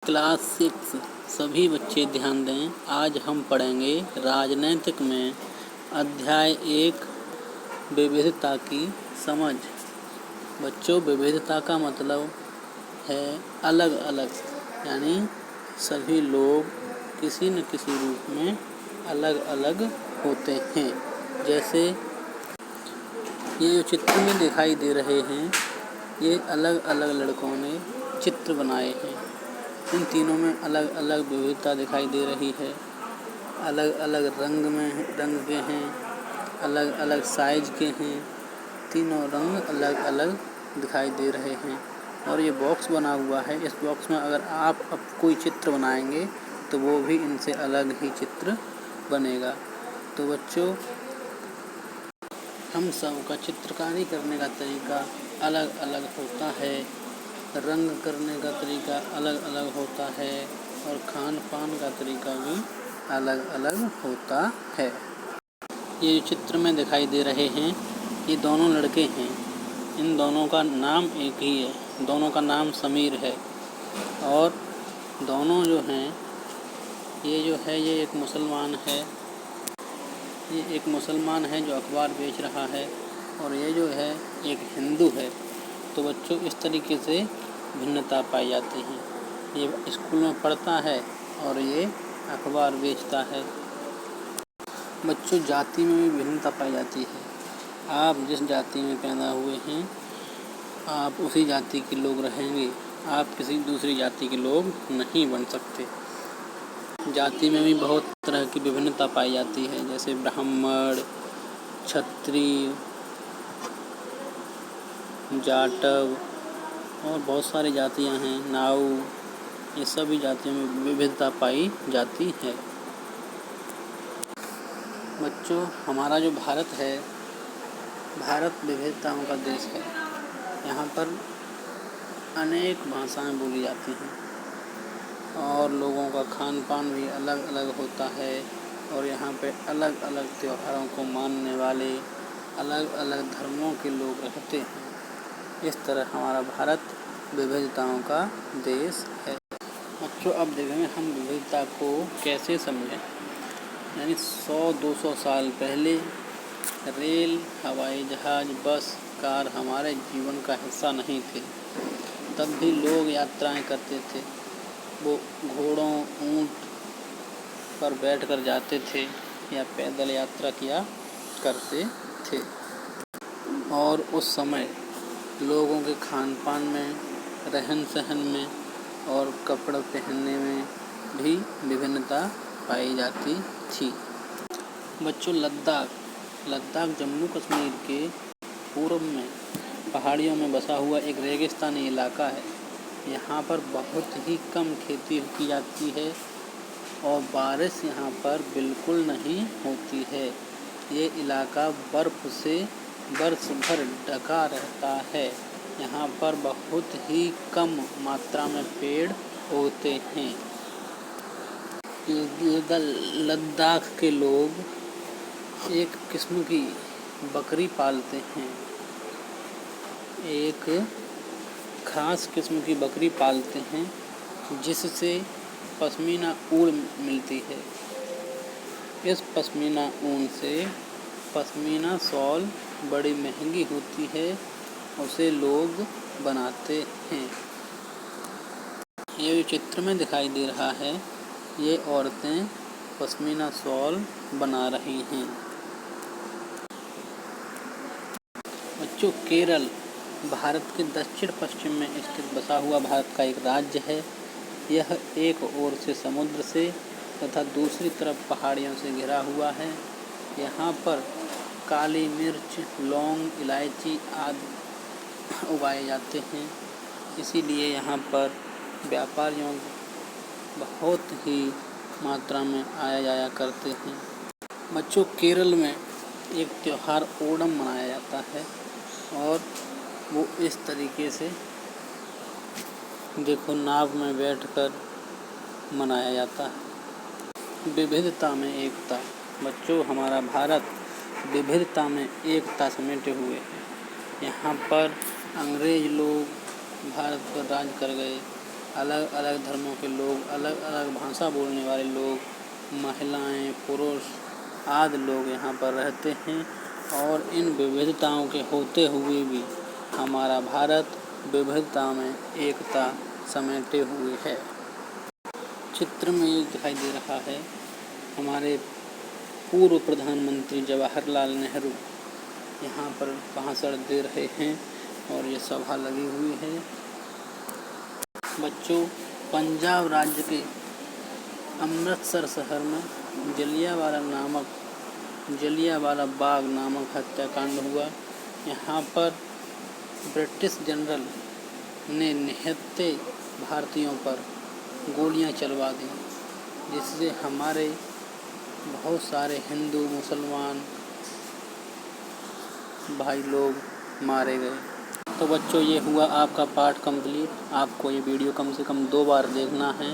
Class 6 सभी बच्चे ध्यान दें। आज हम पढ़ेंगे राजनैतिक में अध्याय 1 विविधता की समझ। बच्चों, विविधता का मतलब है अलग अलग, यानी सभी लोग किसी न किसी रूप में अलग अलग होते हैं। जैसे ये जो चित्र में दिखाई दे रहे हैं, ये अलग अलग लड़कों ने चित्र बनाए हैं। इन तीनों में अलग अलग विविधता दिखाई दे रही है। अलग अलग रंग के हैं, अलग अलग साइज के हैं। तीनों रंग अलग अलग दिखाई दे रहे हैं। और ये बॉक्स बना हुआ है। इस बॉक्स में अगर आप अब कोई चित्र बनाएंगे तो वो भी इनसे अलग ही चित्र बनेगा। तो बच्चों, हम सब का चित्रकारी करने का तरीका अलग अलग होता है, रंग करने का तरीका अलग अलग होता है और खान पान का तरीका भी अलग अलग होता है। ये चित्र में दिखाई दे रहे हैं, ये दोनों लड़के हैं। इन दोनों का नाम एक ही है। दोनों का नाम समीर है। और दोनों जो हैं, ये एक मुसलमान है। ये एक मुसलमान है जो अखबार बेच रहा है, और ये जो है एक हिंदू है। तो बच्चों, इस तरीके से भिन्नता पाई जाती है। ये स्कूल में पढ़ता है और ये अखबार बेचता है। बच्चों, जाति में भी भिन्नता पाई जाती है। आप जिस जाति में पैदा हुए हैं, आप उसी जाति के लोग रहेंगे। आप किसी दूसरी जाति के लोग नहीं बन सकते। जाति में भी बहुत तरह की विभिन्नता पाई जाती है, जैसे ब्राह्मण, क्षत्रिय, जाटव और बहुत सारी जातियां हैं, नाऊ। ये सभी जातियों में विविधता पाई जाती है। बच्चों, हमारा जो भारत है, भारत विविधताओं का देश है। यहाँ पर अनेक भाषाएं बोली जाती हैं और लोगों का खान पान भी अलग अलग होता है। और यहाँ पे अलग अलग त्योहारों को मानने वाले अलग अलग धर्मों के लोग रहते हैं। इस तरह हमारा भारत विविधताओं का देश है। बच्चों, अब देखेंगे हम विविधता को कैसे समझें। यानी 100-200 साल पहले रेल, हवाई जहाज, बस, कार हमारे जीवन का हिस्सा नहीं थे। तब भी लोग यात्राएं करते थे। वो घोड़ों, ऊंट पर बैठकर जाते थे या पैदल यात्रा किया करते थे। और उस समय लोगों के खान पान में, रहन सहन में और कपड़े पहनने में भी विभिन्नता पाई जाती थी। बच्चों, लद्दाख जम्मू कश्मीर के पूर्व में पहाड़ियों में बसा हुआ एक रेगिस्तानी इलाका है। यहाँ पर बहुत ही कम खेती की जाती है और बारिश यहाँ पर बिल्कुल नहीं होती है। ये इलाका बर्फ़ से वर्ष भर ढका रहता है। यहाँ पर बहुत ही कम मात्रा में पेड़ उगते हैं। लद्दाख के लोग एक किस्म की बकरी पालते हैं। एक खास किस्म की बकरी पालते हैं जिससे पश्मीना ऊन मिलती है। इस पश्मीना ऊन से पश्मीना शॉल बड़ी महंगी होती है, उसे लोग बनाते हैं। ये जो चित्र में दिखाई दे रहा है, ये औरतें पश्मीना शॉल बना रही हैं। बच्चों, केरल भारत के दक्षिण पश्चिम में स्थित बसा हुआ भारत का एक राज्य है। यह एक ओर से समुद्र से तथा दूसरी तरफ पहाड़ियों से घिरा हुआ है। यहाँ पर काली मिर्च, लौंग, इलायची आदि उगाए जाते हैं। इसीलिए यहाँ पर व्यापारियों बहुत ही मात्रा में आया जाया करते हैं। बच्चों, केरल में एक त्यौहार ओणम मनाया जाता है और वो इस तरीके से देखो, नाव में बैठकर मनाया जाता है। विविधता में एकता। बच्चों, हमारा भारत विविधता में एकता समेटे हुए है। यहाँ पर अंग्रेज लोग भारत पर राज कर गए अलग अलग धर्मों के लोग, अलग अलग भाषा बोलने वाले लोग, महिलाएं, पुरुष आदि लोग यहाँ पर रहते हैं। और इन विविधताओं के होते हुए भी हमारा भारत विविधता में एकता समेटे हुए है। चित्र में ये दिखाई दे रहा है हमारे पूर्व प्रधानमंत्री जवाहरलाल नेहरू यहाँ पर भाषण दे रहे हैं और ये सभा लगी हुई है। बच्चों, पंजाब राज्य के अमृतसर शहर में जलियांवाला बाग नामक हत्याकांड हुआ। यहाँ पर ब्रिटिश जनरल ने निहत्थे भारतीयों पर गोलियां चलवा दी, जिससे हमारे बहुत सारे हिंदू मुसलमान भाई लोग मारे गए। तो बच्चों, ये हुआ आपका पाठ कंप्लीट। आपको ये वीडियो कम से कम 2 बार देखना है